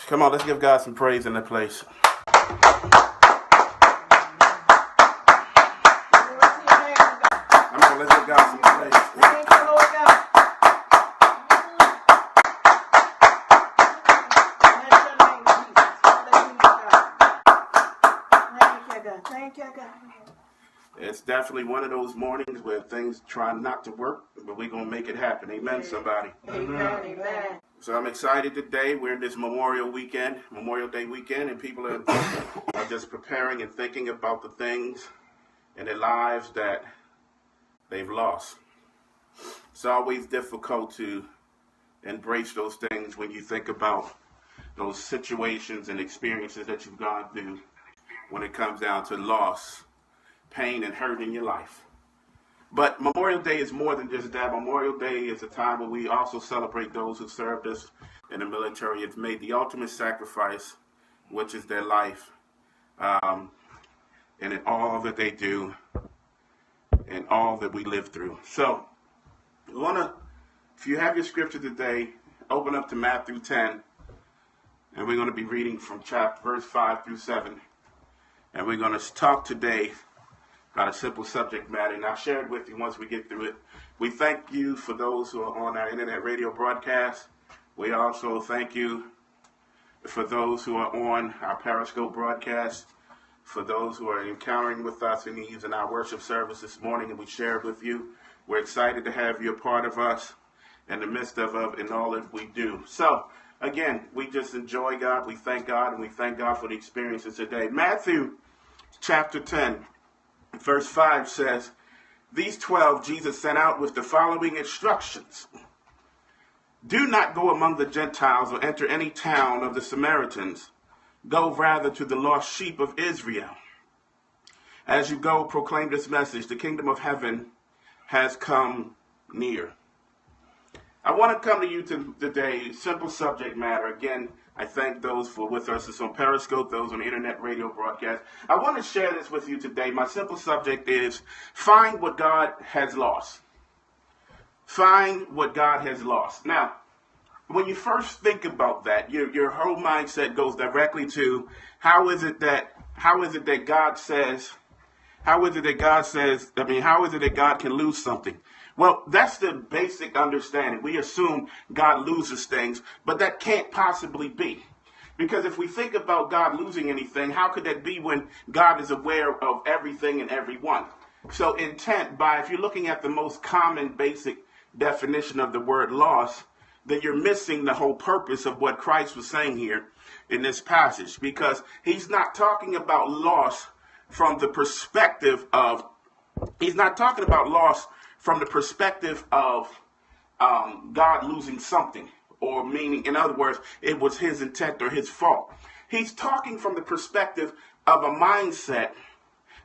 Come on, let's give God some praise in the place. Come on, let's give God some praise. Thank you, Lord God. Bless your name, Jesus. Hallelujah, God. Thank you, God. It's definitely one of those mornings where things try not to work, but we're going to make it happen. Amen, somebody. Amen. So I'm excited today. We're in this Memorial Day weekend, and people are just preparing and thinking about the things in their lives that they've lost. It's always difficult to embrace those things when you think about those situations and experiences that you've gone through when it comes down to loss, pain, and hurt in your life. But Memorial Day is more than just that. Memorial Day is a time where we also celebrate those who served us in the military, have made the ultimate sacrifice, which is their life, and in all that they do and all that we live through. So, if you have your scripture today, open up to Matthew 10, and we're going to be reading from verse 5 through 7. And we're going to talk today about a simple subject matter, and I'll share it with you once we get through it. We thank you for those who are on our internet radio broadcast. We also thank you for those who are on our Periscope broadcast, for those who are encountering with us and using our worship service this morning, and we share it with you. We're excited to have you a part of us in the midst of in all that we do. So, again, we just enjoy God, we thank God, and we thank God for the experiences today. Matthew chapter 10. Verse 5 says, "These 12 Jesus sent out with the following instructions. Do not go among the Gentiles or enter any town of the Samaritans. Go rather to the lost sheep of Israel. As you go, proclaim this message. The kingdom of heaven has come near." I want to come to you today, simple subject matter. Again, I thank those who are with us. It's on Periscope, those on the internet radio broadcast. I want to share this with you today. My simple subject is find what God has lost. Find what God has lost. Now, when you first think about that, your whole mindset goes directly to how is it that God can lose something? Well, that's the basic understanding. We assume God loses things, but that can't possibly be. Because if we think about God losing anything, how could that be when God is aware of everything and everyone? So if you're looking at the most common basic definition of the word loss, then you're missing the whole purpose of what Christ was saying here in this passage. Because he's not talking about loss from the perspective of God losing something, or meaning, in other words, it was his intent or his fault. He's talking from the perspective of a mindset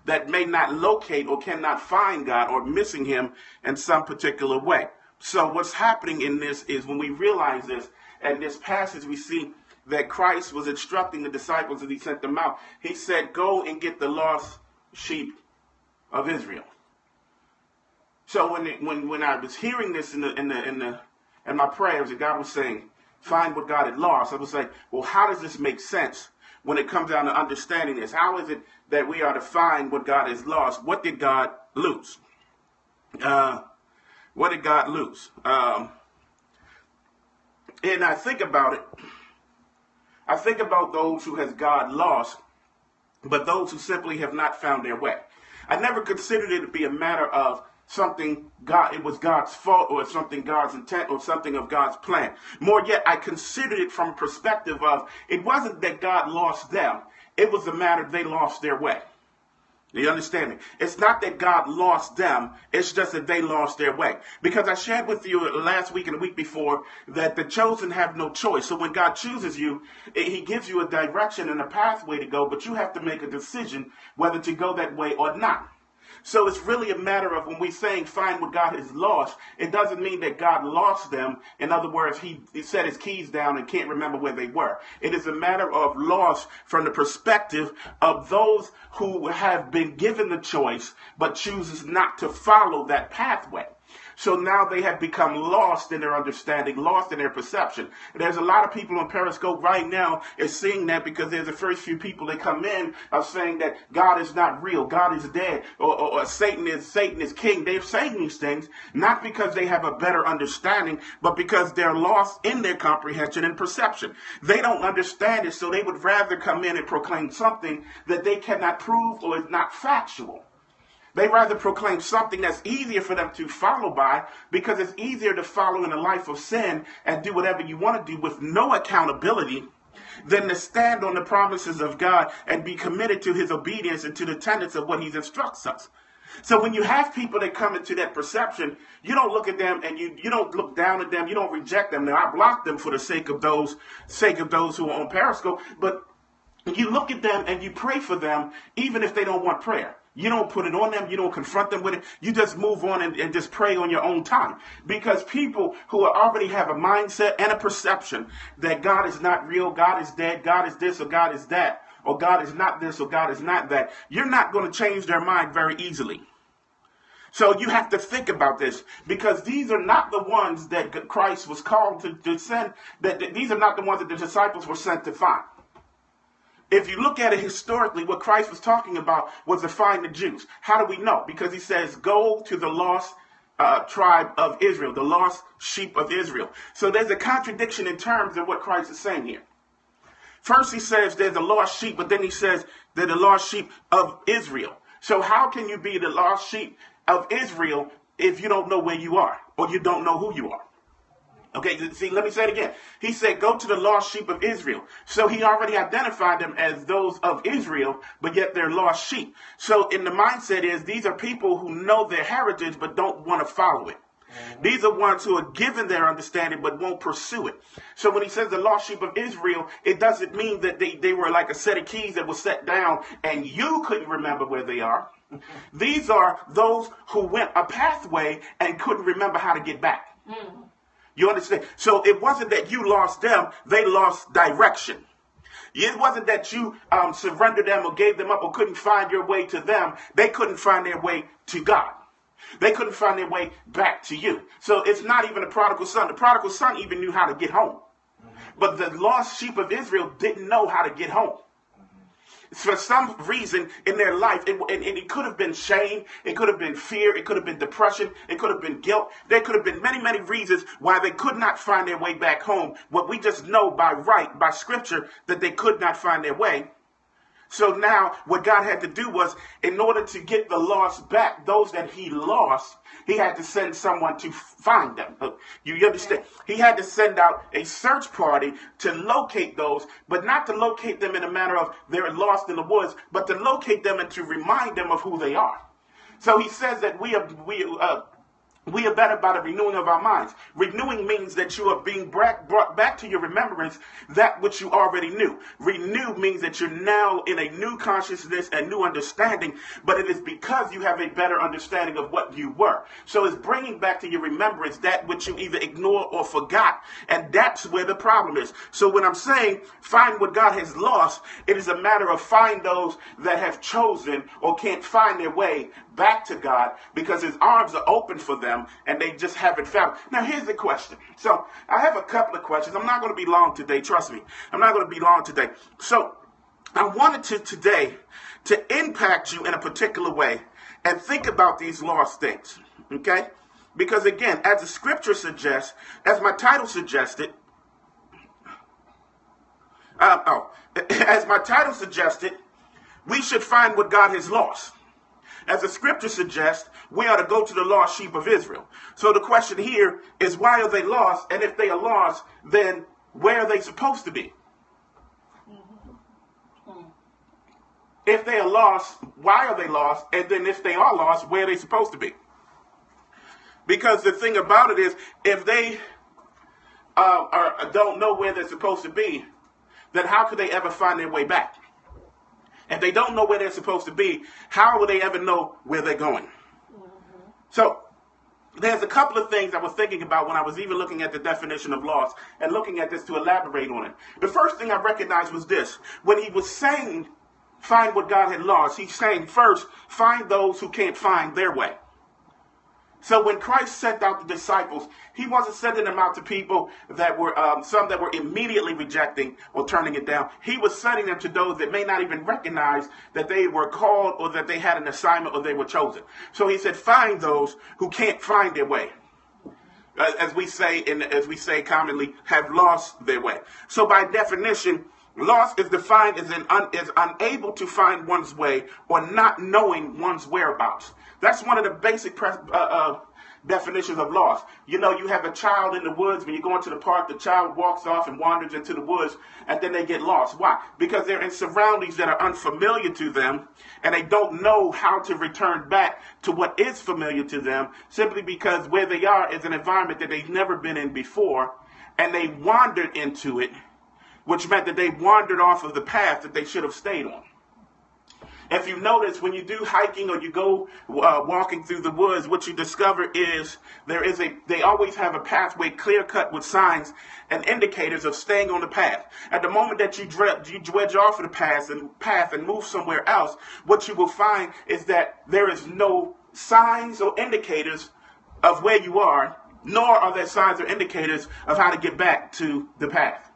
that may not locate or cannot find God or missing him in some particular way. So what's happening in this is when we realize this, and this passage we see that Christ was instructing the disciples as he sent them out. He said, go and get the lost sheep of Israel. So when I was hearing this in my prayers, and God was saying, find what God had lost, I was like, well, how does this make sense when it comes down to understanding this? How is it that we are to find what God has lost? What did God lose? What did God lose? And I think about it. I think about those who has God lost, but those who simply have not found their way. I never considered it to be a matter of it was God's fault, or something God's intent, or something of God's plan. More yet, I considered it from a perspective of, it wasn't that God lost them, it was a matter they lost their way. Do you understand me? It's not that God lost them, it's just that they lost their way. Because I shared with you last week and the week before that the chosen have no choice. So when God chooses you, he gives you a direction and a pathway to go, but you have to make a decision whether to go that way or not. So it's really a matter of, when we're saying find what God has lost, it doesn't mean that God lost them. In other words, he set his keys down and can't remember where they were. It is a matter of loss from the perspective of those who have been given the choice but chooses not to follow that pathway. So now they have become lost in their understanding, lost in their perception. There's a lot of people on Periscope right now is seeing that because there's the first few people that come in are saying that God is not real, God is dead, or Satan is king. They're saying these things not because they have a better understanding, but because they're lost in their comprehension and perception. They don't understand it, so they would rather come in and proclaim something that they cannot prove or is not factual. They rather proclaim something that's easier for them to follow by, because it's easier to follow in a life of sin and do whatever you want to do with no accountability than to stand on the promises of God and be committed to his obedience and to the tenets of what he instructs us. So when you have people that come into that perception, you don't look at them and you don't look down at them. You don't reject them. Now, I block them for the sake of those who are on Periscope, but you look at them and you pray for them even if they don't want prayer. You don't put it on them. You don't confront them with it. You just move on and just pray on your own time. Because people who already have a mindset and a perception that God is not real, God is dead, God is this or God is that, or God is not this or God is not that, you're not going to change their mind very easily. So you have to think about this, because these are not the ones that Christ was called to send. These are not the ones that the disciples were sent to find. If you look at it historically, what Christ was talking about was to find the Jews. How do we know? Because he says, go to the lost tribe of Israel, the lost sheep of Israel. So there's a contradiction in terms of what Christ is saying here. First he says there's a lost sheep, but then he says they're the lost sheep of Israel. So how can you be the lost sheep of Israel if you don't know where you are or you don't know who you are? Okay, see, let me say it again. He said, go to the lost sheep of Israel. So he already identified them as those of Israel, but yet they're lost sheep. So in the mindset is these are people who know their heritage, but don't want to follow it. These are ones who are given their understanding, but won't pursue it. So when he says the lost sheep of Israel, it doesn't mean that they were like a set of keys that was set down and you couldn't remember where they are. These are those who went a pathway and couldn't remember how to get back. You understand? So it wasn't that you lost them, they lost direction. It wasn't that you surrendered them or gave them up or couldn't find your way to them. They couldn't find their way to God. They couldn't find their way back to you. So it's not even the prodigal son. The prodigal son even knew how to get home. But the lost sheep of Israel didn't know how to get home. For some reason in their life, it could have been shame, it could have been fear, it could have been depression, it could have been guilt. There could have been many, many reasons why they could not find their way back home. What we just know by scripture, that they could not find their way. So now what God had to do was, in order to get the lost back, those that he lost, he had to send someone to find them. You understand? He had to send out a search party to locate those, but not to locate them in a manner of they're lost in the woods, but to locate them and to remind them of who they are. So he says that we are better by the renewing of our minds. Renewing means that you are being brought back to your remembrance that which you already knew. Renew means that you're now in a new consciousness and new understanding, but it is because you have a better understanding of what you were. So it's bringing back to your remembrance that which you either ignored or forgot, and that's where the problem is. So when I'm saying find what God has lost, it is a matter of find those that have chosen or can't find their way back to God because his arms are open for them and they just haven't found. Now here's the question. So I have a couple of questions. I'm not going to be long today. Trust me. I'm not going to be long today. So I wanted today to impact you in a particular way and think about these lost things. Okay? Because again, as the scripture suggests, as my title suggested, we should find what God has lost. As the scripture suggests, we are to go to the lost sheep of Israel. So the question here is, why are they lost? And if they are lost, then where are they supposed to be? If they are lost, why are they lost? And then if they are lost, where are they supposed to be? Because the thing about it is, if they don't know where they're supposed to be, then how could they ever find their way back? If they don't know where they're supposed to be, how will they ever know where they're going? So there's a couple of things I was thinking about when I was even looking at the definition of lost and looking at this to elaborate on it. The first thing I recognized was this. When he was saying, find what God had lost, he's saying first, find those who can't find their way. So when Christ sent out the disciples, he wasn't sending them out to people that were, some that were immediately rejecting or turning it down. He was sending them to those that may not even recognize that they were called or that they had an assignment or they were chosen. So he said, find those who can't find their way. As we say commonly, have lost their way. So by definition, lost is defined as is unable to find one's way or not knowing one's whereabouts. That's one of the basic definitions of lost. You know, you have a child in the woods. When you go into the park, the child walks off and wanders into the woods, and then they get lost. Why? Because they're in surroundings that are unfamiliar to them, and they don't know how to return back to what is familiar to them, simply because where they are is an environment that they've never been in before, and they wandered into it, which meant that they wandered off of the path that they should have stayed on. If you notice, when you do hiking or you go walking through the woods, what you discover is they always have a pathway clear cut with signs and indicators of staying on the path. At the moment that you dredge off of the path and move somewhere else, what you will find is that there is no signs or indicators of where you are, nor are there signs or indicators of how to get back to the path.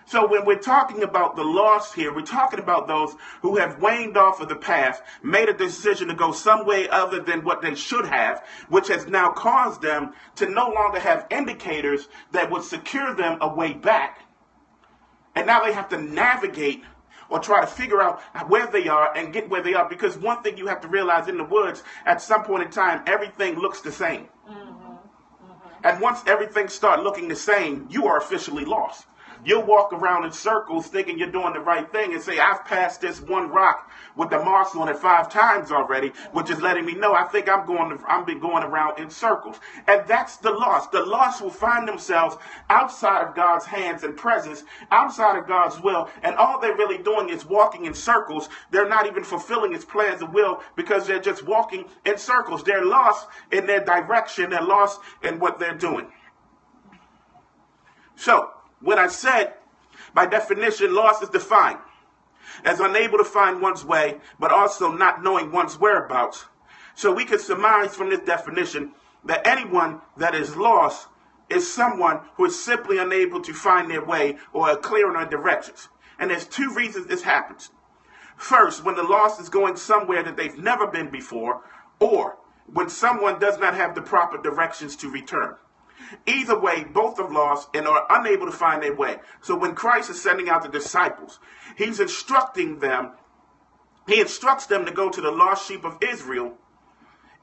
So when we're talking about the lost here, we're talking about those who have waned off of the path, made a decision to go some way other than what they should have, which has now caused them to no longer have indicators that would secure them a way back. And now they have to navigate or try to figure out where they are and get where they are. Because one thing you have to realize in the woods, at some point in time, everything looks the same. And once everything starts looking the same, you are officially lost. You'll walk around in circles thinking you're doing the right thing and say, I've passed this one rock with the moss on it 5 times already, which is letting me know I think I've been going around in circles. And that's the lost. The lost will find themselves outside of God's hands and presence, outside of God's will, and all they're really doing is walking in circles. They're not even fulfilling his plans and will because they're just walking in circles. They're lost in their direction. They're lost in what they're doing. So, when I said, by definition, lost is defined as unable to find one's way, but also not knowing one's whereabouts. So we could surmise from this definition that anyone that is lost is someone who is simply unable to find their way or are clear on their directions. And there's 2 reasons this happens. First, when the lost is going somewhere that they've never been before, or when someone does not have the proper directions to return. Either way, both are lost and are unable to find their way. So when Christ is sending out the disciples, he's instructing them. He instructs them to go to the lost sheep of Israel,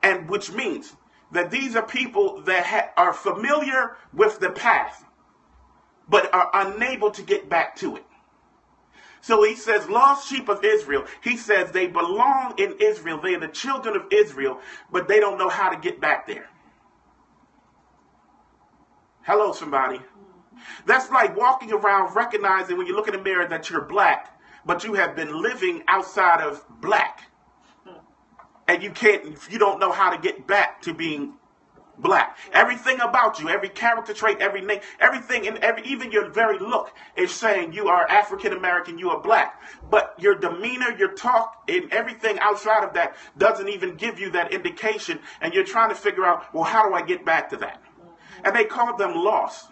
and which means that these are people that are familiar with the path, but are unable to get back to it. So he says, lost sheep of Israel. He says they belong in Israel. They are the children of Israel, but they don't know how to get back there. Hello, somebody. That's like walking around recognizing when you look in the mirror that you're black, but you have been living outside of black. And you don't know how to get back to being black. Everything about you, every character trait, every name, everything, and even your very look is saying you are African American, you are black. But your demeanor, your talk, and everything outside of that doesn't even give you that indication. And you're trying to figure out, well, how do I get back to that? And they called them lost.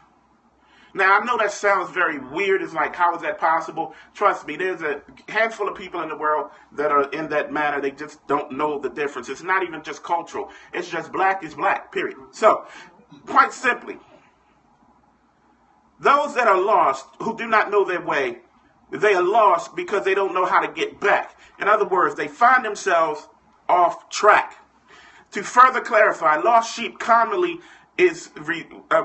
Now, I know that sounds very weird. It's like, how is that possible? Trust me, there's a handful of people in the world that are in that manner. They just don't know the difference. It's not even just cultural. It's just black is black, period. So, quite simply, those that are lost, who do not know their way, they are lost because they don't know how to get back. In other words, they find themselves off track. To further clarify, lost sheep commonly is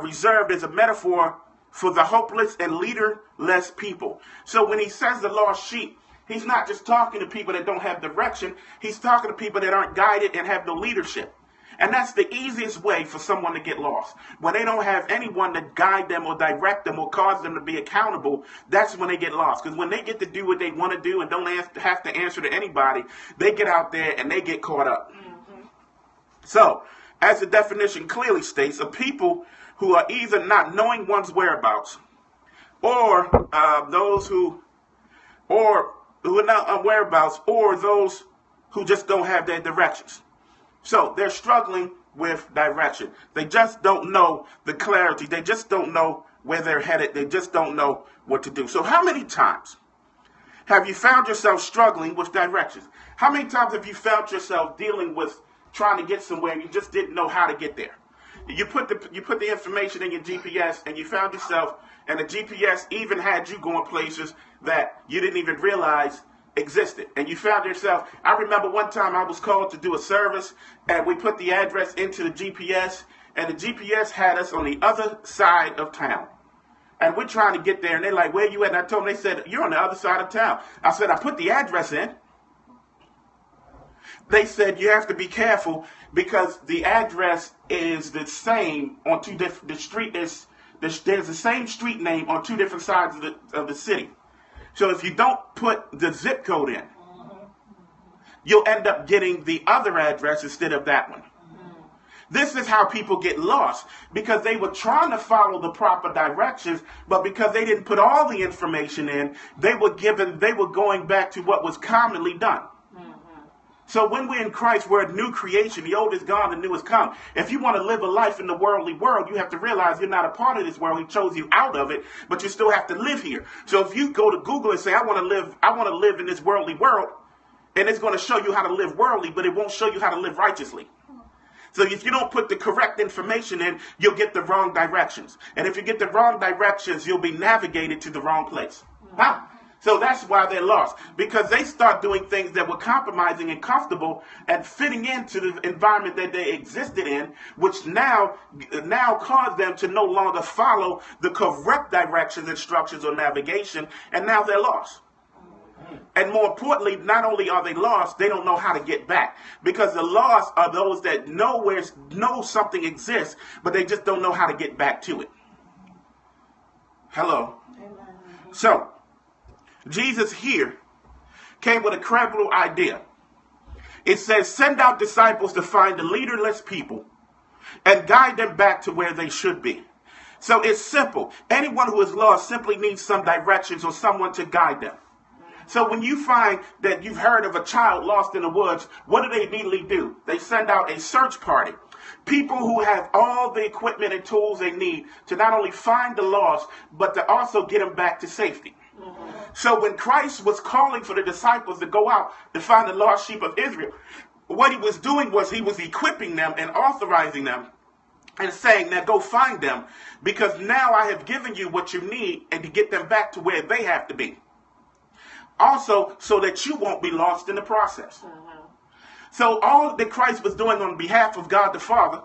reserved as a metaphor for the hopeless and leaderless people. So when he says the lost sheep, he's not just talking to people that don't have direction. He's talking to people that aren't guided and have no leadership. And that's the easiest way for someone to get lost. When they don't have anyone to guide them or direct them or cause them to be accountable, that's when they get lost. Because when they get to do what they want to do and don't have to answer to anybody, they get out there and they get caught up. So, as the definition clearly states, a people who are either not knowing one's whereabouts, or those who are not on whereabouts, or those who just don't have their directions. So they're struggling with direction. They just don't know the clarity. They just don't know where they're headed. They just don't know what to do. So how many times have you found yourself struggling with directions? How many times have you found yourself dealing with trying to get somewhere and you just didn't know how to get there? You put the information in your GPS and you found yourself, and the GPS even had you going places that you didn't even realize existed. And you found yourself, I remember one time I was called to do a service and we put the address into the GPS and the GPS had us on the other side of town. And we're trying to get there and they're like, where you at? And I told them, they said, you're on the other side of town. I said, I put the address in. They said, you have to be careful because the address is the same on two different, the street is, there's the same street name on two different sides of the city. So if you don't put the zip code in, you'll end up getting the other address instead of that one. This is how people get lost because they were trying to follow the proper directions, but because they didn't put all the information in, they were going back to what was commonly done. So when we're in Christ, we're a new creation. The old is gone, the new has come. If you want to live a life in the worldly world, you have to realize you're not a part of this world. He chose you out of it, but you still have to live here. So if you go to Google and say, I want to live in this worldly world, and it's going to show you how to live worldly, but it won't show you how to live righteously. So if you don't put the correct information in, you'll get the wrong directions. And if you get the wrong directions, you'll be navigated to the wrong place. Huh? So that's why they're lost, because they start doing things that were compromising and comfortable and fitting into the environment that they existed in, which now caused them to no longer follow the correct directions, instructions, or navigation, and now they're lost. And more importantly, not only are they lost, they don't know how to get back, because the lost are those that know something exists, but they just don't know how to get back to it. Hello. So Jesus here came with a incredible idea. It says, send out disciples to find the leaderless people and guide them back to where they should be. So it's simple. Anyone who is lost simply needs some directions or someone to guide them. So when you find that you've heard of a child lost in the woods, what do they immediately do? They send out a search party. People who have all the equipment and tools they need to not only find the lost, but to also get them back to safety. So when Christ was calling for the disciples to go out to find the lost sheep of Israel, what he was doing was he was equipping them and authorizing them and saying, now go find them, because now I have given you what you need and to get them back to where they have to be. Also, so that you won't be lost in the process. So all that Christ was doing on behalf of God the Father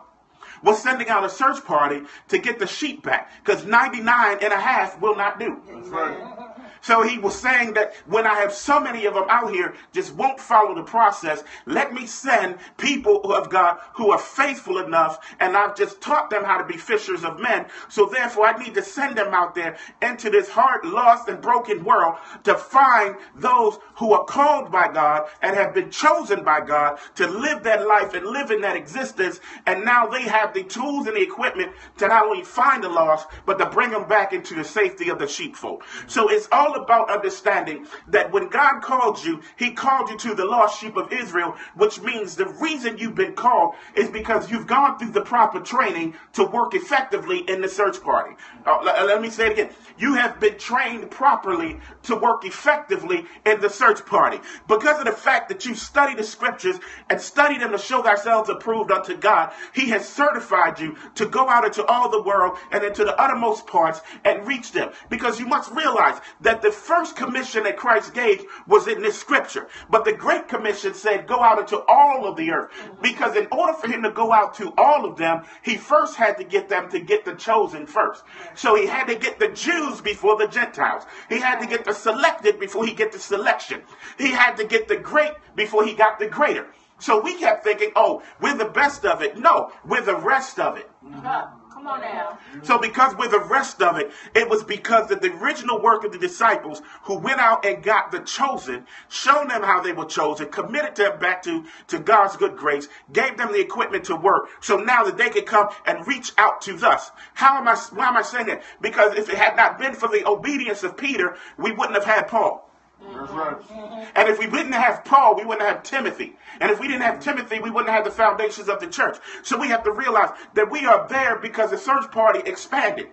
was sending out a search party to get the sheep back, because 99 and a half will not do. That's right. So he was saying that when I have so many of them out here just won't follow the process, let me send people of God who are faithful enough, and I've just taught them how to be fishers of men. So therefore I need to send them out there into this hard, lost, and broken world to find those who are called by God and have been chosen by God to live that life and live in that existence. And now they have the tools and the equipment to not only find the lost, but to bring them back into the safety of the sheepfold. So it's all about understanding that when God called you, he called you to the lost sheep of Israel, which means the reason you've been called is because you've gone through the proper training to work effectively in the search party. Let me say it again. You have been trained properly to work effectively in the search party because of the fact that you study the scriptures and study them to show thyself approved unto God. He has certified you to go out into all the world and into the uttermost parts and reach them, because you must realize that the first commission that Christ gave was in this scripture, but the Great Commission said go out into all of the earth, because in order for him to go out to all of them, he first had to get them to get the chosen first. So he had to get the Jews before the Gentiles. He had to get the selected before he get the selection. He had to get the great before he got the greater. So we kept thinking, oh, we're the best of it. No, we're the rest of it. Come on now. So because we're the rest of it, it was because of the original work of the disciples who went out and got the chosen, shown them how they were chosen, committed them back to God's good grace, gave them the equipment to work, so now that they could come and reach out to us. Why am I saying that? Because if it had not been for the obedience of Peter, we wouldn't have had Paul. That's right. And if we didn't have Paul, we wouldn't have Timothy. And if we didn't have Timothy, we wouldn't have the foundations of the church. So we have to realize that we are there because the search party expanded.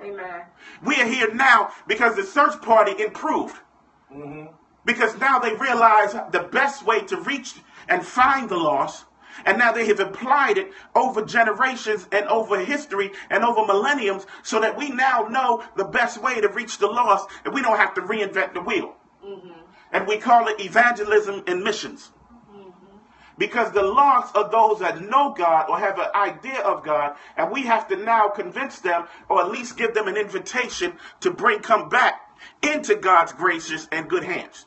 Amen. We are here now because the search party improved. Because now they realize the best way to reach and find the lost. And now they have applied it over generations and over history and over millenniums so that we now know the best way to reach the lost and we don't have to reinvent the wheel. And we call it evangelism and missions. Because the lost are those that know God or have an idea of God, and we have to now convince them or at least give them an invitation to come back into God's gracious and good hands.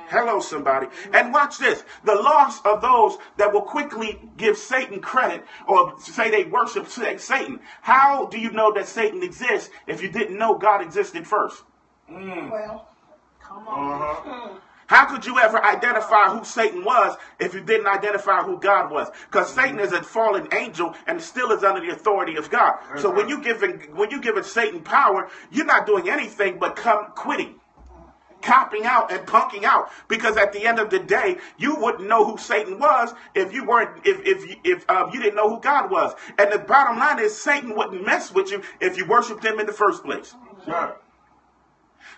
Hello, somebody. And watch this. The lost are those that will quickly give Satan credit or say they worship Satan. How do you know that Satan exists if you didn't know God existed first? Well, come on. How could you ever identify who Satan was if you didn't identify who God was? Because Satan is a fallen angel and still is under the authority of God. So when you giving Satan power, you're not doing anything but quitting, copping out and punking out. Because at the end of the day, you wouldn't know who Satan was if you didn't know who God was. And the bottom line is Satan wouldn't mess with you if you worshiped him in the first place. Right.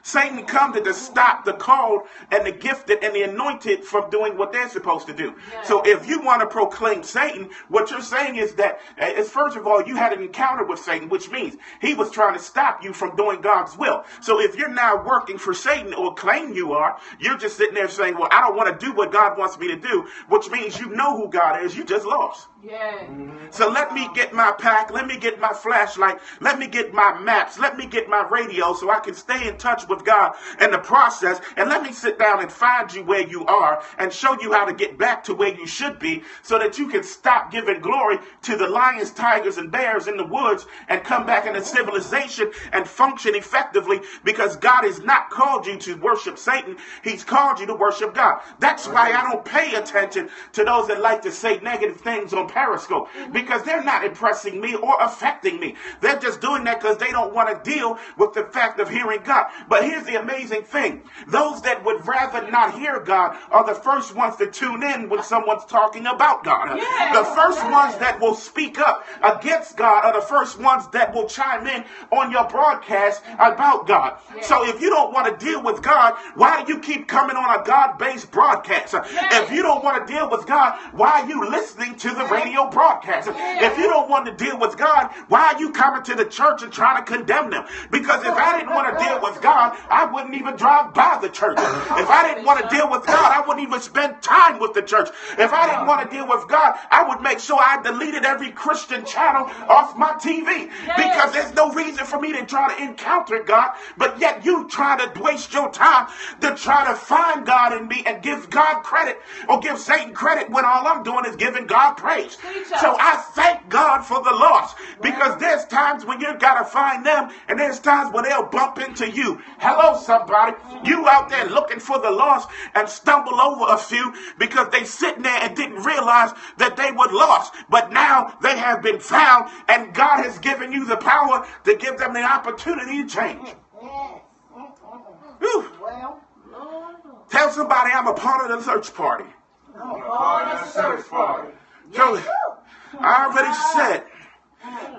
Satan comes to stop the called and the gifted and the anointed from doing what they're supposed to do. Yes. So if you want to proclaim Satan, what you're saying is that, first of all, you had an encounter with Satan, which means he was trying to stop you from doing God's will. So if you're now working for Satan or claim you are, you're just sitting there saying, well, I don't want to do what God wants me to do, which means you know who God is. You just lost. Yeah. So let me get my pack, let me get my flashlight, let me get my maps, let me get my radio so I can stay in touch with God in the process, and let me sit down and find you where you are and show you how to get back to where you should be so that you can stop giving glory to the lions, tigers, and bears in the woods and come back into civilization and function effectively, because God has not called you to worship Satan. He's called you to worship God. That's why I don't pay attention to those that like to say negative things on Periscope, because they're not impressing me or affecting me. They're just doing that because they don't want to deal with the fact of hearing God. But here's the amazing thing. Those that would rather not hear God are the first ones to tune in when someone's talking about God. Yeah. The first ones that will speak up against God are the first ones that will chime in on your broadcast about God. Yeah. So if you don't want to deal with God, why do you keep coming on a God-based broadcast? Yeah. If you don't want to deal with God, why are you listening to the radio broadcast? Yeah. If you don't want to deal with God, why are you coming to the church and trying to condemn them? Because if I didn't want to deal with God, I wouldn't even drive by the church. If I didn't want to deal with God, I wouldn't even spend time with the church. If I didn't want to deal with God, I would make sure I deleted every Christian channel off my TV. Because there's no reason for me to try to encounter God, but yet you try to waste your time to try to find God in me and give God credit or give Satan credit when all I'm doing is giving God praise. So I thank God for the lost, because there's times when you got to find them and there's times when they'll bump into you. Hello, somebody. You out there looking for the lost and stumble over a few because they sitting there and didn't realize that they were lost. But now they have been found, and God has given you the power to give them the opportunity to change. Well, tell somebody I'm a part of the search party. So, I already said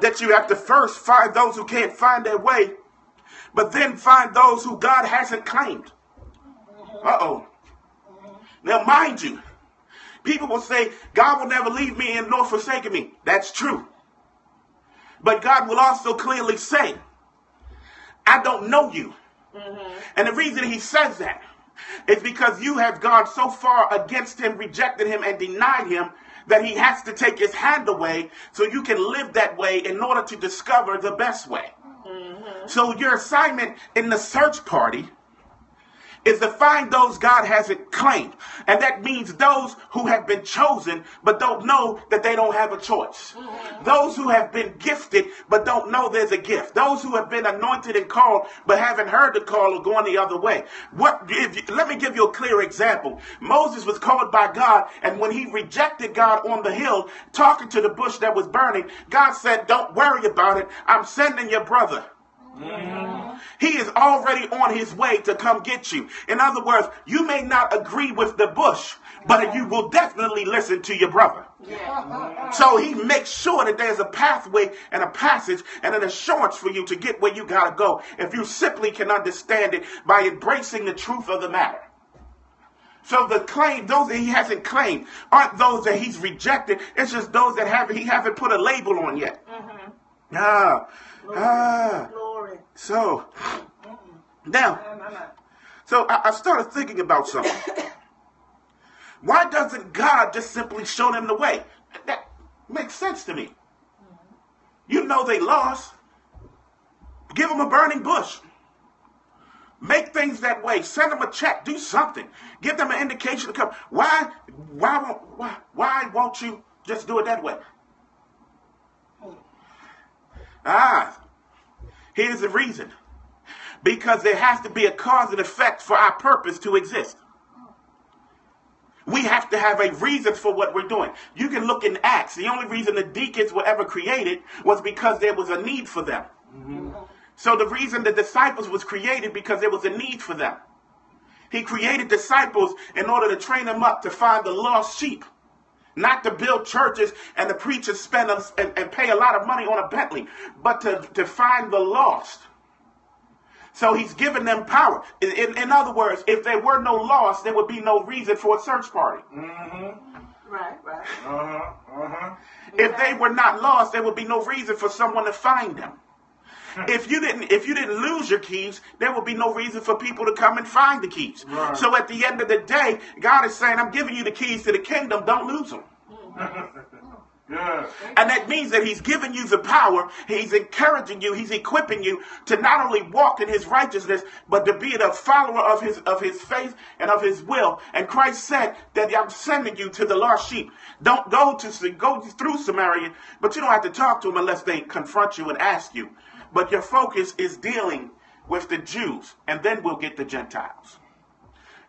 that you have to first find those who can't find their way, but then find those who God hasn't claimed. Now, mind you, people will say, God will never leave me and nor forsake me. That's true. But God will also clearly say, I don't know you. And the reason he says that is because you have gone so far against him, rejected him, and denied him that he has to take his hand away so you can live that way in order to discover the best way. So your assignment in the search party is to find those God hasn't claimed. And that means those who have been chosen but don't know that they don't have a choice. Those who have been gifted but don't know there's a gift. Those who have been anointed and called but haven't heard the call or going the other way. Let me give you a clear example. Moses was called by God, and when he rejected God on the hill, talking to the bush that was burning, God said, don't worry about it. I'm sending your brother. He is already on his way to come get you. In other words, you may not agree with the bush, but you will definitely listen to your brother. So he makes sure that there's a pathway and a passage and an assurance for you to get where you got to go if you simply can understand it by embracing the truth of the matter. So the claim, those that he hasn't claimed, aren't those that he's rejected. It's just those that he hasn't put a label on yet. Glory. So now, so I started thinking about something. Why doesn't God just simply show them the way? That makes sense to me. You know they lost. Give them a burning bush. Make things that way. Send them a check. Do something. Give them an indication to come. Why won't you just do it that way? Here's the reason. Because there has to be a cause and effect for our purpose to exist. We have to have a reason for what we're doing. You can look in Acts. The only reason the deacons were ever created was because there was a need for them. So the reason the disciples was created because there was a need for them. He created disciples in order to train them up to find the lost sheep. Not to build churches and the preachers spend and pay a lot of money on a Bentley, but to find the lost. So he's given them power. In other words, if there were no lost, there would be no reason for a search party. Right. If they were not lost, there would be no reason for someone to find them. If you didn't lose your keys, there would be no reason for people to come and find the keys. Right. So at the end of the day, God is saying, I'm giving you the keys to the kingdom. Don't lose them. Yeah. And that means that he's giving you the power. He's encouraging you. He's equipping you to not only walk in his righteousness, but to be a follower of his faith and of his will. And Christ said that I'm sending you to the lost sheep. Don't go through Samaria, but you don't have to talk to them unless they confront you and ask you. But your focus is dealing with the Jews, and then we'll get the Gentiles.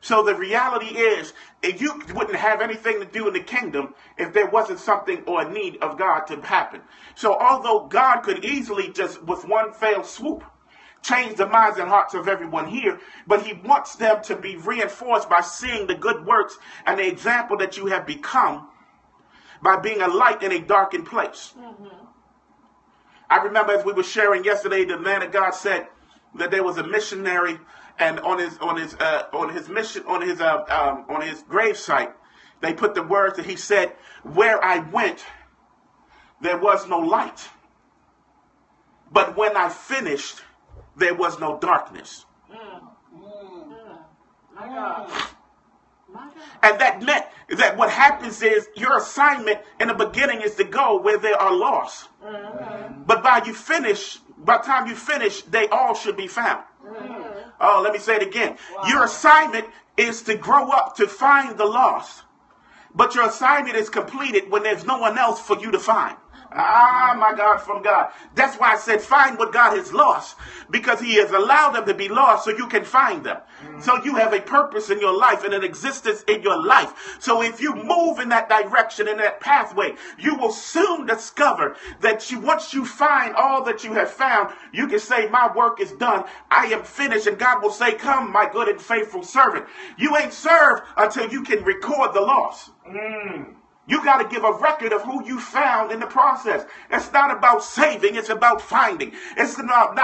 So the reality is, you wouldn't have anything to do in the kingdom if there wasn't something or a need of God to happen. So although God could easily just with one fell swoop change the minds and hearts of everyone here, but he wants them to be reinforced by seeing the good works and the example that you have become by being a light in a darkened place. I remember as we were sharing yesterday, the man of God said that there was a missionary, and on his gravesite, they put the words that he said, "Where I went, there was no light. But when I finished, there was no darkness." My God. And that meant that what happens is your assignment in the beginning is to go where there are lost. But by the time you finish, they all should be found. Oh, let me say it again. Wow. Your assignment is to grow up to find the lost. But your assignment is completed when there's no one else for you to find. My God, from God. That's why I said find what God has lost. Because he has allowed them to be lost so you can find them. So you have a purpose in your life and an existence in your life. So if you move in that direction, in that pathway, you will soon discover that once you find all that you have found, you can say, my work is done. I am finished. And God will say, come, my good and faithful servant. You ain't served until you can record the loss. You got to give a record of who you found in the process. It's not about saving. It's about finding. It's not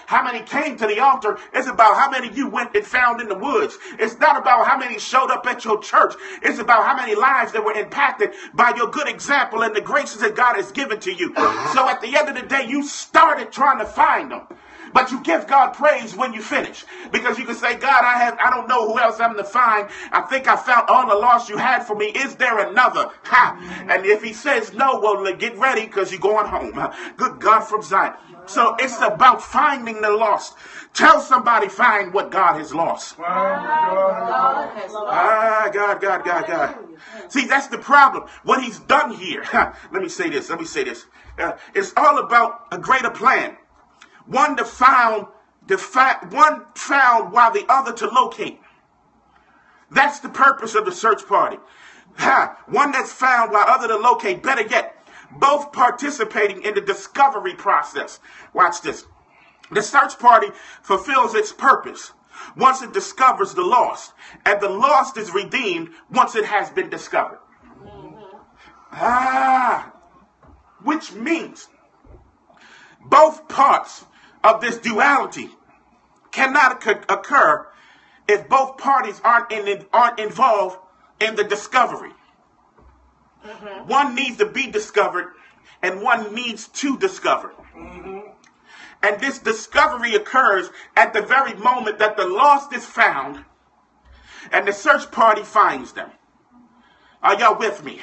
how many came to the altar. It's about how many you went and found in the woods. It's not about how many showed up at your church. It's about how many lives that were impacted by your good example and the graces that God has given to you. So at the end of the day, you started trying to find them. But you give God praise when you finish. Because you can say, God, I don't know who else I'm to find. I think I found all the loss you had for me. Is there another? And if he says no, well, get ready because you're going home. Good God from Zion. So it's about finding the lost. Tell somebody, find what God has lost. God. See, that's the problem. What he's done here. Let me say this. It's all about a greater plan. One found while the other to locate. That's the purpose of the search party. One that's found while other to locate. Better yet, both participating in the discovery process. Watch this. The search party fulfills its purpose once it discovers the lost, and the lost is redeemed once it has been discovered. Which means both parts of this duality cannot occur if both parties aren't involved in the discovery. One needs to be discovered and one needs to discover. And this discovery occurs at the very moment that the lost is found and the search party finds them. Are y'all with me?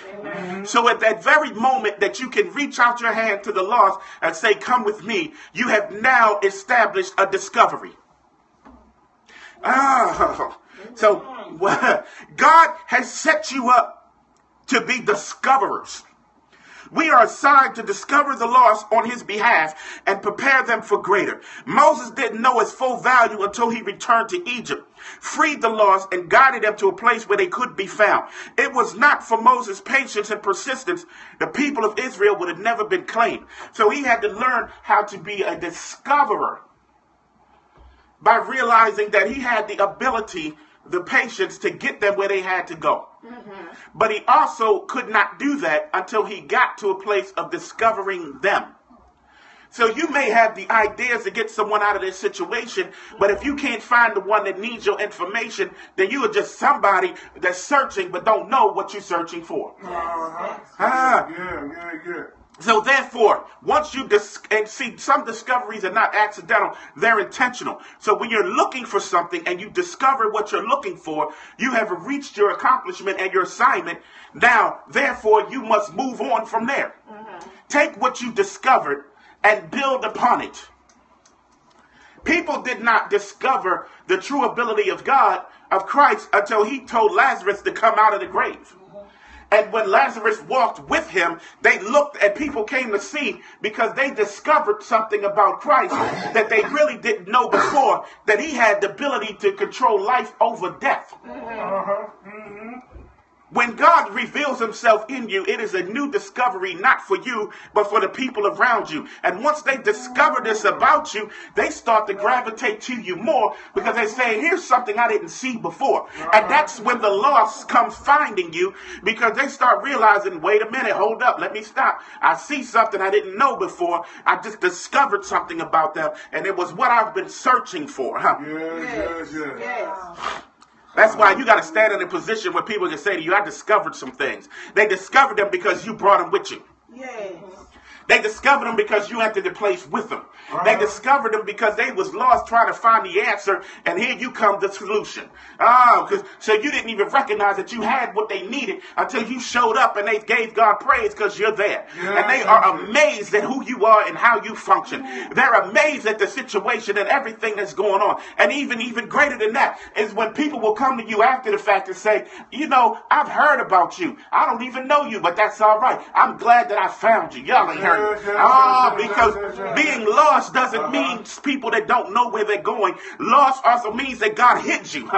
So at that very moment that you can reach out your hand to the lost and say, come with me, you have now established a discovery. So God has set you up to be discoverers. We are assigned to discover the lost on his behalf and prepare them for greater. Moses didn't know his full value until he returned to Egypt, freed the lost, and guided them to a place where they could be found. It was not for Moses' patience and persistence, the people of Israel would have never been claimed. So he had to learn how to be a discoverer by realizing that he had the ability, the patience to get them where they had to go. But he also could not do that until he got to a place of discovering them. So you may have the ideas to get someone out of this situation, but if you can't find the one that needs your information, then you are just somebody that's searching but don't know what you're searching for. So therefore, once you and see, some discoveries are not accidental, they're intentional. So when you're looking for something and you discover what you're looking for, you have reached your accomplishment and your assignment. Now, therefore, you must move on from there. Take what you discovered and build upon it. People did not discover the true ability of God, of Christ, until he told Lazarus to come out of the grave. And when Lazarus walked with him, they looked and people came to see because they discovered something about Christ that they really didn't know before, that he had the ability to control life over death. When God reveals himself in you, it is a new discovery, not for you, but for the people around you. And once they discover this about you, they start to gravitate to you more because they say, here's something I didn't see before. And that's when the lost comes finding you, because they start realizing, wait a minute, hold up, let me stop. I see something I didn't know before. I just discovered something about them, and it was what I've been searching for. Yes. That's why you got to stand in a position where people can say to you, I discovered some things. They discovered them because you brought them with you. Yes. They discovered them because you entered the place with them. They discovered them because they was lost trying to find the answer, and here you come the solution. So you didn't even recognize that you had what they needed until you showed up and they gave God praise because you're there. And they are amazed at who you are and how you function. They're amazed at the situation and everything that's going on. And even greater than that is when people will come to you after the fact and say, you know, I've heard about you. I don't even know you, but that's all right. I'm glad that I found you. Y'all ain't heard. Because being lost doesn't mean people that don't know where they're going. Lost also means that God hid you.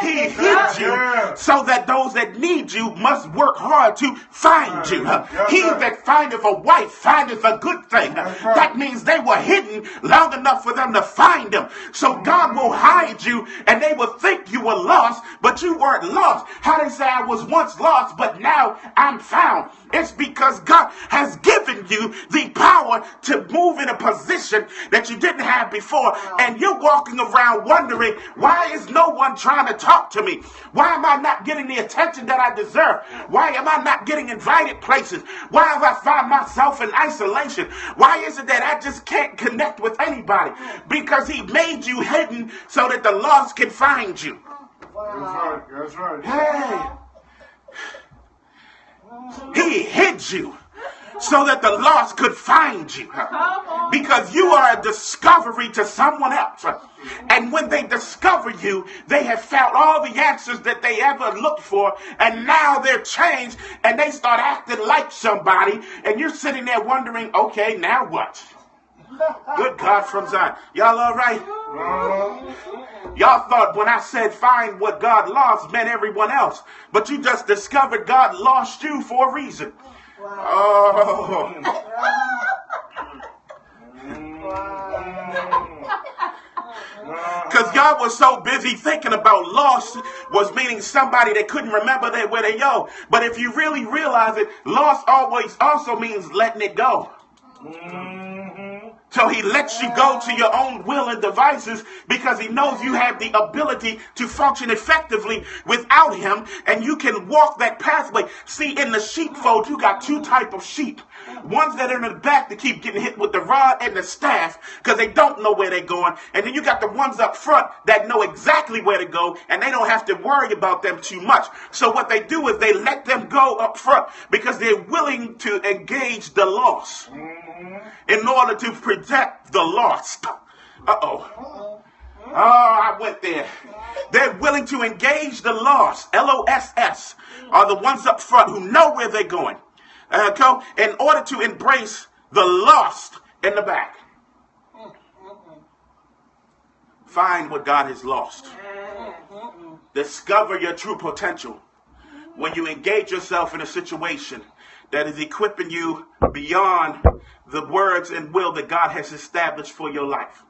He hid you so that those that need you must work hard to find you. He that findeth a wife findeth a good thing. That means they were hidden long enough for them to find them. So God will hide you, and they will think you were lost, but you weren't lost. How they say, I was once lost, but now I'm found. It's because God has given you the power to move in a position that you didn't have before. And you're walking around wondering, why is no one trying to talk to me? Why am I not getting the attention that I deserve? Why am I not getting invited places? Why have I found myself in isolation? Why is it that I just can't connect with anybody? Because he made you hidden so that the lost can find you. That's right. Hey. He hid you so that the lost could find you, because you are a discovery to someone else. And when they discover you, they have found all the answers that they ever looked for, and now they're changed and they start acting like somebody, and you're sitting there wondering, okay, now what? Good God from Zion. Y'all all right? Y'all thought when I said find what God lost meant everyone else, but you just discovered God lost you for a reason. was so busy thinking about lost was meaning somebody that couldn't remember where they go. But if you really realize it, lost always also means letting it go. So he lets you go to your own will and devices because he knows you have the ability to function effectively without him, and you can walk that pathway. See, in the sheepfold, you got two types of sheep. Ones that are in the back that keep getting hit with the rod and the staff because they don't know where they're going. And then you got the ones up front that know exactly where to go, and they don't have to worry about them too much. So what they do is they let them go up front because they're willing to engage the lost in order to protect the lost. Oh, I went there. They're willing to engage the lost, LOSS, are the ones up front who know where they're going. In order to embrace the lost in the back. Find what God has lost. Discover your true potential. When you engage yourself in a situation that is equipping you beyond the words and will that God has established for your life.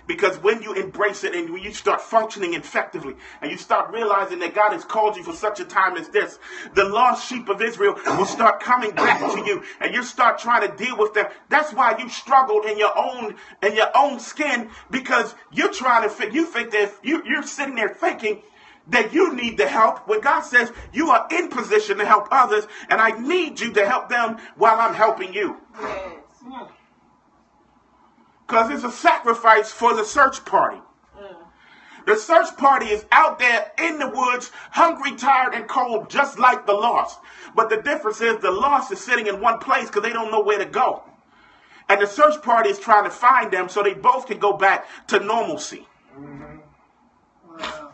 Because when you embrace it and when you start functioning effectively and you start realizing that God has called you for such a time as this, the lost sheep of Israel will start coming back to you and you start trying to deal with them. That's why you struggled in your own skin, because you're trying to you think that you're sitting there thinking that you need the help when God says you are in position to help others and I need you to help them while I'm helping you. Yes. Because it's a sacrifice for the search party. The search party is out there in the woods, hungry, tired, and cold, just like the lost. But the difference is the lost is sitting in one place because they don't know where to go. And the search party is trying to find them so they both can go back to normalcy. Wow.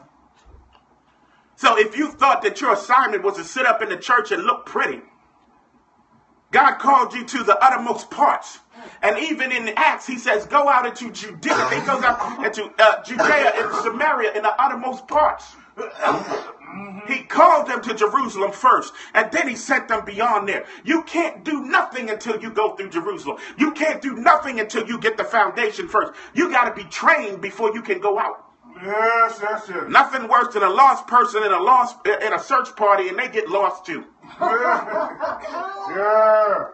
So if you thought that your assignment was to sit up in the church and look pretty, God called you to the uttermost parts. And even in Acts, he says, go out into Judea. He goes out into Judea and Samaria in the uttermost parts. He called them to Jerusalem first, and then he sent them beyond there. You can't do nothing until you go through Jerusalem. You can't do nothing until you get the foundation first. You got to be trained before you can go out. Yes, that's it. Nothing worse than a lost person in a search party, and they get lost too. Yeah.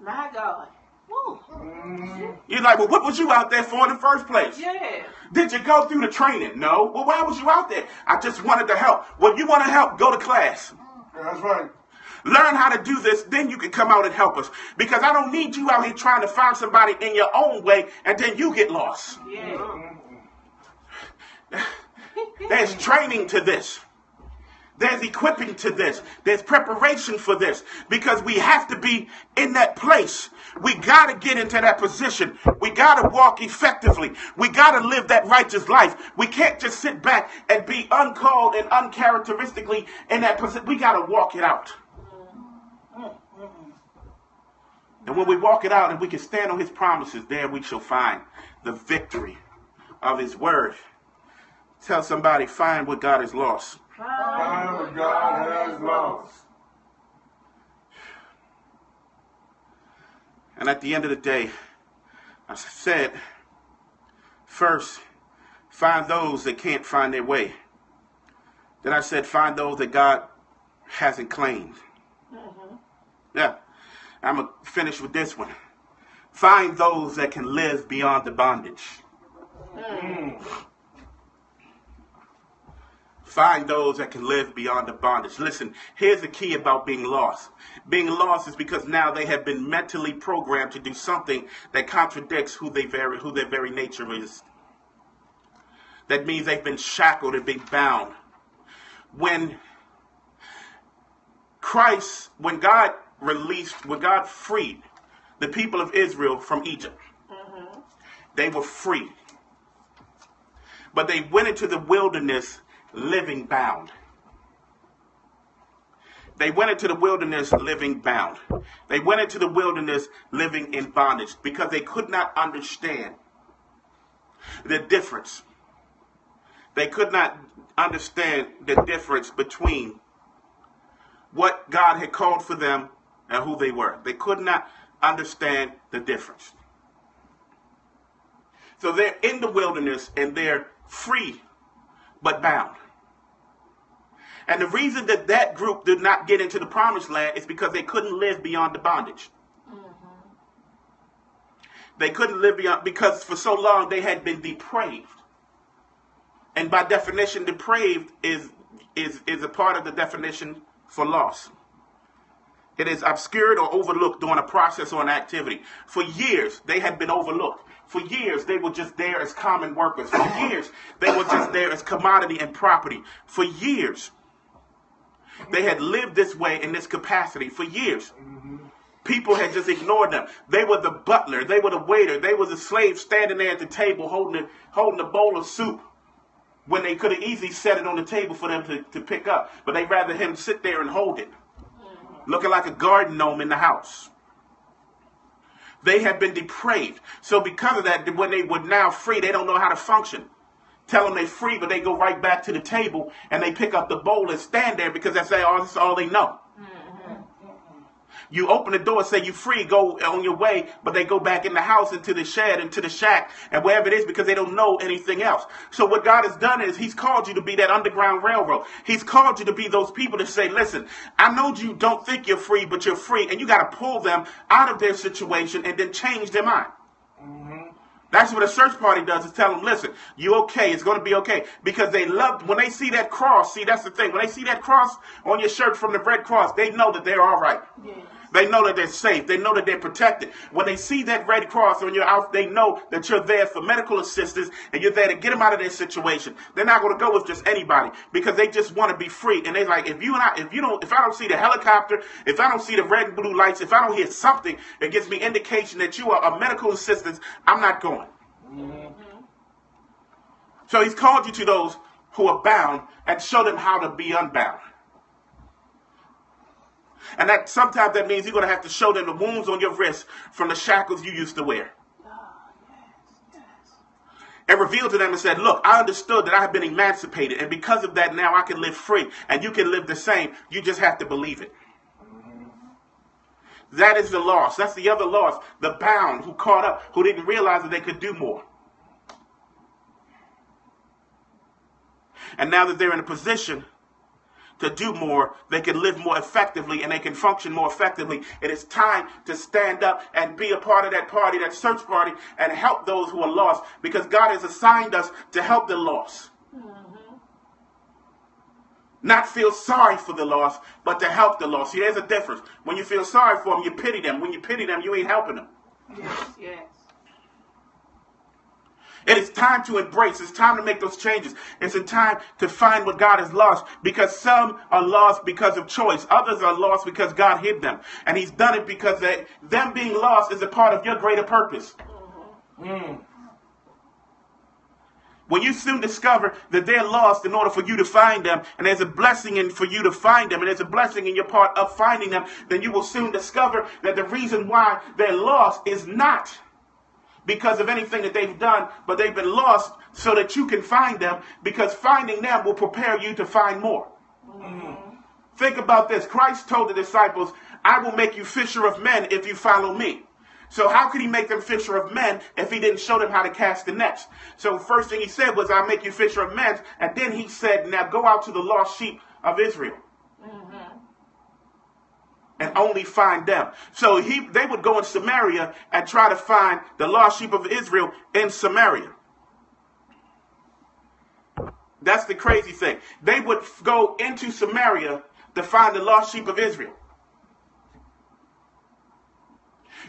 My God. Woo. You're like, well, what was you out there for in the first place? Yeah. Did you go through the training? No. Well, why was you out there? I just wanted to help. Well, you want to help? Go to class. That's right. Learn how to do this, then you can come out and help us. Because I don't need you out here trying to find somebody in your own way, and then you get lost. Yeah. There's training to this. There's equipping to this. There's preparation for this. Because we have to be in that place. We got to get into that position. We got to walk effectively. We got to live that righteous life. We can't just sit back and be uncalled and uncharacteristically in that position. We got to walk it out. And when we walk it out and we can stand on his promises, there we shall find the victory of his word. Tell somebody, find what God has lost. Find what God has lost. And at the end of the day, I said, first, find those that can't find their way. Then I said, find those that God hasn't claimed. Yeah, I'm going to finish with this one. Find those that can live beyond the bondage. Find those that can live beyond the bondage. Listen, here's the key about being lost. Being lost is because now they have been mentally programmed to do something that contradicts who their very nature is. That means they've been shackled and been bound. When God freed the people of Israel from Egypt, they were free. But they went into the wilderness living bound. They went into the wilderness living bound. They went into the wilderness living in bondage because they could not understand the difference. They could not understand the difference between what God had called for them and who they were. They could not understand the difference. So they're in the wilderness and they're free but bound. And the reason that that group did not get into the promised land is because they couldn't live beyond the bondage. They couldn't live beyond, because for so long they had been depraved. And by definition, depraved is a part of the definition for loss. It is obscured or overlooked during a process or an activity. For years, they had been overlooked. For years, they were just there as common workers. For years, they were just there as commodity and property. For years, they had lived this way in this capacity. For years, people had just ignored them. They were the butler. They were the waiter. They were the slave standing there at the table holding a bowl of soup when they could have easily set it on the table for them to pick up. But they'd rather him sit there and hold it, looking like a garden gnome in the house. They had been depraved. So because of that, when they were now free, they don't know how to function. Tell them they're free, but they go right back to the table and they pick up the bowl and stand there because that's all they know. You open the door, say you're free, go on your way, but they go back in the house, into the shed, into the shack, and wherever it is because they don't know anything else. So what God has done is he's called you to be that underground railroad. He's called you to be those people to say, listen, I know you don't think you're free, but you're free, and you got to pull them out of their situation and then change their mind. That's what a search party does, is tell them, listen, you okay, it's going to be okay. Because they love, when they see that cross, see, that's the thing. When they see that cross on your shirt from the Red Cross, they know that they're all right. Yes. They know that they're safe. They know that they're protected. When they see that Red Cross on your outfit, they know that you're there for medical assistance and you're there to get them out of their situation. They're not going to go with just anybody because they just want to be free. And they're like, if I don't see the helicopter, if I don't see the red and blue lights, if I don't hear something that gives me indication that you are a medical assistance, I'm not going. So he's called you to those who are bound and show them how to be unbound. And that sometimes that means you're going to have to show them the wounds on your wrist from the shackles you used to wear. And reveal to them and said, look, I understood that I have been emancipated. And because of that, now I can live free. And you can live the same. You just have to believe it. That is the loss. That's the other loss. The bound who caught up, who didn't realize that they could do more. And now that they're in a position to do more, they can live more effectively and they can function more effectively. It is time to stand up and be a part of that party, that search party, and help those who are lost, because God has assigned us to help the lost. Not feel sorry for the lost, but to help the lost. See, there's a difference. When you feel sorry for them, you pity them. When you pity them, you ain't helping them. Yes. It is time to embrace. It's time to make those changes. It's a time to find what God has lost, because some are lost because of choice. Others are lost because God hid them. And he's done it because them being lost is a part of your greater purpose. When you soon discover that they're lost in order for you to find them, and there's a blessing in for you to find them, and there's a blessing in your part of finding them, then you will soon discover that the reason why they're lost is not because of anything that they've done, but they've been lost so that you can find them, because finding them will prepare you to find more. Think about this. Christ told the disciples, I will make you fisher of men if you follow me. So how could he make them fisher of men if he didn't show them how to cast the nets? So first thing he said was, I'll make you fisher of men. And then he said, now go out to the lost sheep of Israel. And only find them. So they would go in Samaria and try to find the lost sheep of Israel in Samaria. That's the crazy thing. They would go into Samaria to find the lost sheep of Israel.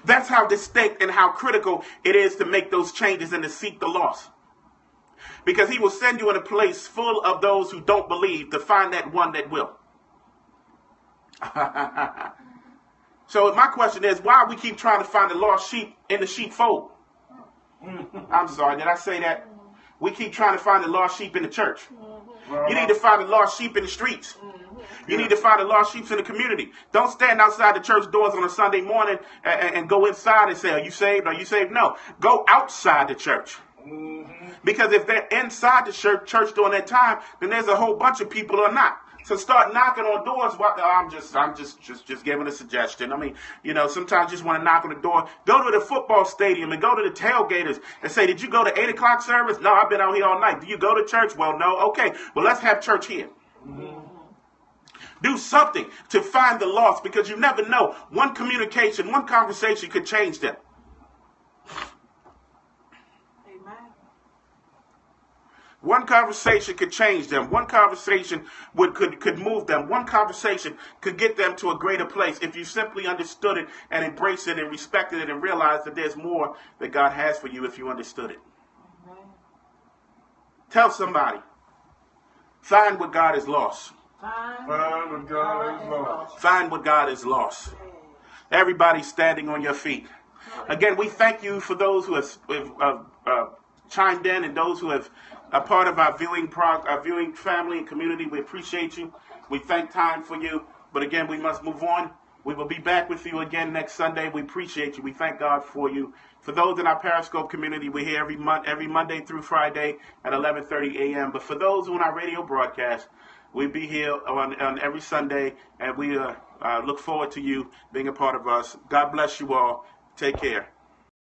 That's how distinct and how critical it is to make those changes and to seek the lost. Because he will send you in a place full of those who don't believe to find that one that will. So my question is, why we keep trying to find the lost sheep in the sheepfold? I'm sorry, did I say that? We keep trying to find the lost sheep in the church. You need to find the lost sheep in the streets. You need to find the lost sheep in the community. Don't stand outside the church doors on a Sunday morning and go inside and say, are you saved? Are you saved? No. Go outside the church. Because if they're inside the church during that time, then there's a whole bunch of people who are not. So start knocking on doors. I'm just giving a suggestion. I mean, sometimes you just want to knock on the door. Go to the football stadium and go to the tailgaters and say, did you go to 8 o'clock service? No, I've been out here all night. Do you go to church? Well, no. Okay, well, let's have church here. Do something to find the lost, because you never know. One communication, one conversation could change them. One conversation could change them. One conversation could move them. One conversation could get them to a greater place if you simply understood it and embraced it and respected it and realized that there's more that God has for you if you understood it. Amen. Tell somebody. Find what God has lost. Find what God has lost. Find what God has lost. Everybody standing on your feet. Again, we thank you for those who have chimed in and those who have a part of our viewing family and community. We appreciate you. We thank time for you. But again, we must move on. We will be back with you again next Sunday. We appreciate you. We thank God for you. For those in our Periscope community, we're here every Monday through Friday at 11:30 a.m. But for those who in our radio broadcast, we'll be here on every Sunday, and we look forward to you being a part of us. God bless you all. Take care.